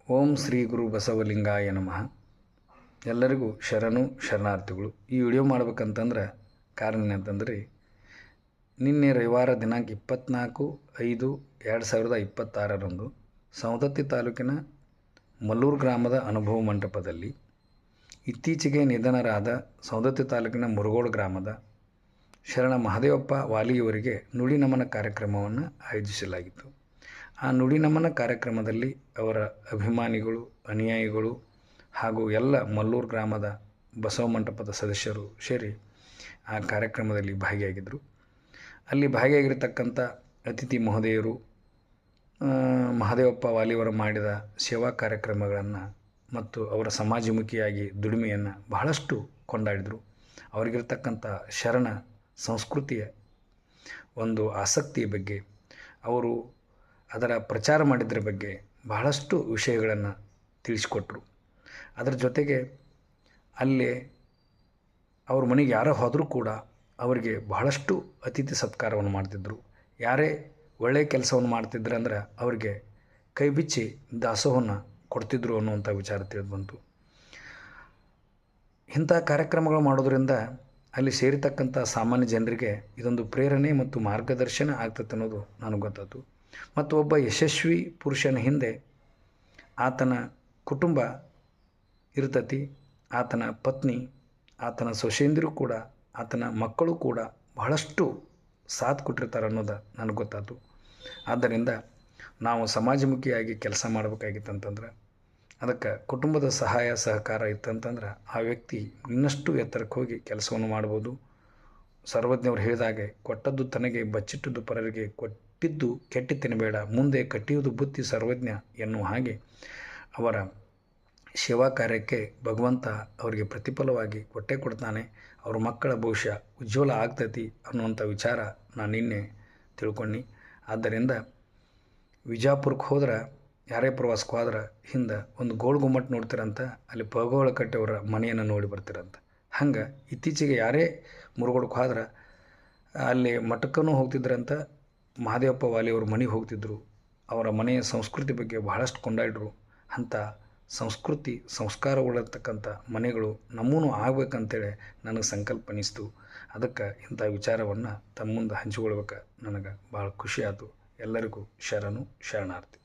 ಓಂ ಶ್ರೀ ಗುರು ಬಸವಲಿಂಗಾಯ ನಮಃ. ಎಲ್ಲರಿಗೂ ಶರಣಾರ್ಥಿಗಳು. ಈ ವಿಡಿಯೋ ಮಾಡ್ಬೇಕಂತಂದ್ರೆ ಕಾರಣ ಏನಂತಂದ್ರೆ, ನಿನ್ನೆ ರವಿವಾರ ದಿನಾಂಕ 24/5/2026 ಸವದತ್ತಿ ತಾಲೂಕಿನ ಮಲ್ಲೂರು ಗ್ರಾಮದ ಅನುಭವ ಮಂಟಪದಲ್ಲಿ ಇತ್ತೀಚೆಗೆ ನಿಧನರಾದ ಸವದತ್ತಿ ತಾಲೂಕಿನ ಮುರುಗೋಡು ಗ್ರಾಮದ ಶರಣ ಮಹದೇವಪ್ಪ ವಾಲಿಯವರಿಗೆ ನುಡಿ ನಮನ ಕಾರ್ಯಕ್ರಮವನ್ನು ಆಯೋಜಿಸಲಾಗಿತ್ತು. ಆ ನುಡಿ ನಮನ ಕಾರ್ಯಕ್ರಮದಲ್ಲಿ ಅವರ ಅಭಿಮಾನಿಗಳು, ಅನುಯಾಯಿಗಳು ಹಾಗೂ ಎಲ್ಲ ಮಲ್ಲೂರು ಗ್ರಾಮದ ಬಸವ ಮಂಟಪದ ಸದಸ್ಯರು ಸೇರಿ ಆ ಕಾರ್ಯಕ್ರಮದಲ್ಲಿ ಭಾಗಿಯಾಗಿದ್ದರು. ಅಲ್ಲಿ ಭಾಗಿಯಾಗಿರ್ತಕ್ಕಂಥ ಅತಿಥಿ ಮಹೋದಯರು ಮಹದೇವಪ್ಪ ವಾಲಿಯವರು ಮಾಡಿದ ಸೇವಾ ಕಾರ್ಯಕ್ರಮಗಳನ್ನು ಮತ್ತು ಅವರ ಸಮಾಜಮುಖಿಯಾಗಿ ದುಡಿಮೆಯನ್ನು ಬಹಳಷ್ಟು ಕೊಂಡಾಡಿದರು. ಅವರಿಗಿರ್ತಕ್ಕಂಥ ಶರಣ ಸಂಸ್ಕೃತಿಯ ಒಂದು ಆಸಕ್ತಿಯ ಬಗ್ಗೆ, ಅವರು ಅದರ ಪ್ರಚಾರ ಮಾಡಿದ್ರ ಬಗ್ಗೆ ಬಹಳಷ್ಟು ವಿಷಯಗಳನ್ನು ತಿಳಿಸಿಕೊಟ್ರು. ಅದರ ಜೊತೆಗೆ ಅಲ್ಲೇ ಅವ್ರ ಮನೆಗೆ ಯಾರೋ ಹೋದರೂ ಕೂಡ ಅವರಿಗೆ ಬಹಳಷ್ಟು ಅತಿಥಿ ಸತ್ಕಾರವನ್ನು ಮಾಡ್ತಿದ್ದರು. ಯಾರೇ ಒಳ್ಳೆಯ ಕೆಲಸವನ್ನು ಮಾಡ್ತಿದ್ರು ಅಂದ್ರೆ ಅವರಿಗೆ ಕೈ ಬಿಚ್ಚಿ ದಾಸೋಹವನ್ನು ಕೊಡ್ತಿದ್ರು ಅನ್ನುವಂಥ ವಿಚಾರ ತಿಳಿದು ಬಂತು. ಇಂಥ ಕಾರ್ಯಕ್ರಮಗಳು ಮಾಡೋದರಿಂದ ಅಲ್ಲಿ ಸೇರಿರ್ತಕ್ಕಂಥ ಸಾಮಾನ್ಯ ಜನರಿಗೆ ಇದೊಂದು ಪ್ರೇರಣೆ ಮತ್ತು ಮಾರ್ಗದರ್ಶನ ಆಗ್ತದೆ ಅನ್ನೋದು ನನಗೆ ಗೊತ್ತಾಯ್ತು. ಮತ್ತು ಒಬ್ಬ ಯಶಸ್ವಿ ಪುರುಷನ ಹಿಂದೆ ಆತನ ಕುಟುಂಬ ಇರ್ತತಿ, ಆತನ ಪತ್ನಿ, ಆತನ ಸೊಸೆಯಂದಿರು ಕೂಡ, ಆತನ ಮಕ್ಕಳು ಕೂಡ ಬಹಳಷ್ಟು ಸಾಥ್ ಕೊಟ್ಟಿರ್ತಾರೆ ಅನ್ನೋದು ನನಗೆ ಗೊತ್ತಾಯ್ತು. ಆದ್ದರಿಂದ ನಾವು ಸಮಾಜಮುಖಿಯಾಗಿ ಕೆಲಸ ಮಾಡಬೇಕಾಗಿತ್ತಂತಂದ್ರೆ, ಅದಕ್ಕೆ ಕುಟುಂಬದ ಸಹಾಯ ಸಹಕಾರ ಇತ್ತಂತಂದ್ರೆ ಆ ವ್ಯಕ್ತಿ ಇನ್ನಷ್ಟು ಎತ್ತರಕ್ಕೆ ಹೋಗಿ ಕೆಲಸವನ್ನು ಮಾಡ್ಬೋದು. ಸರ್ವಜ್ಞವ್ರು ಹೇಳಿದಾಗೆ, ಕೊಟ್ಟದ್ದು ತನಗೆ ಬಚ್ಚಿಟ್ಟದ್ದು ಪರರಿಗೆ, ಕೊಟ್ಟಿದ್ದು ಕೆಟ್ಟಿ ತಿನ್ನಬೇಡ, ಮುಂದೆ ಕಟ್ಟಿಯುವುದು ಬುತ್ತಿ ಸರ್ವಜ್ಞ ಎನ್ನುವ ಹಾಗೆ ಅವರ ಸೇವಾ ಕಾರ್ಯಕ್ಕೆ ಭಗವಂತ ಅವರಿಗೆ ಪ್ರತಿಫಲವಾಗಿ ಕೊಟ್ಟೇ ಕೊಡ್ತಾನೆ. ಅವ್ರ ಮಕ್ಕಳ ಭವಿಷ್ಯ ಉಜ್ವಲ ಆಗ್ತೈತಿ ಅನ್ನುವಂಥ ವಿಚಾರ ನಾನು ನಿನ್ನೆ ತಿಳ್ಕೊಂಡು, ಆದ್ದರಿಂದ ವಿಜಾಪುರಕ್ಕೆ ಹೋದ್ರೆ, ಯಾರೇ ಪ್ರವಾಸಕ್ಕೆ ಹೋದ್ರೆ ಹಿಂದೆ ಒಂದು ಗೋಳು ಗುಮ್ಮಟ್ ನೋಡ್ತೀರಂತ, ಅಲ್ಲಿ ಪಗೋಳ ಕಟ್ಟೆಯವರ ಮನೆಯನ್ನು ನೋಡಿ ಬರ್ತೀರಂತ. ಹಂಗೆ ಇತ್ತೀಚೆಗೆ ಯಾರೇ ಮುರುಗೋಡಕ್ಕೆ ಹೋದ್ರೆ ಅಲ್ಲಿ ಮಠಕ್ಕೂ ಹೋಗ್ತಿದ್ರಂತ, ಮಹದೇವಪ್ಪ ವಾಲಿಯವ್ರ ಮನೆಗೆ ಹೋಗ್ತಿದ್ರು. ಅವರ ಮನೆಯ ಸಂಸ್ಕೃತಿ ಬಗ್ಗೆ ಬಹಳಷ್ಟು ಕೊಂಡಾಡಿದ್ರು. ಅಂಥ ಸಂಸ್ಕೃತಿ ಸಂಸ್ಕಾರಗಳಿರ್ತಕ್ಕಂಥ ಮನೆಗಳು ನಮ್ಮೂ ಆಗ್ಬೇಕಂತೇಳಿ ನನಗೆ ಸಂಕಲ್ಪ ಅನ್ನಿಸ್ತು. ಅದಕ್ಕೆ ಇಂಥ ವಿಚಾರವನ್ನು ತಮ್ಮ ಮುಂದೆ ಹಂಚಿಕೊಳ್ಬೇಕು ನನಗೆ ಭಾಳ ಖುಷಿ ಆಯಿತು. ಎಲ್ಲರಿಗೂ ಶರಣಾರ್ಥಿ.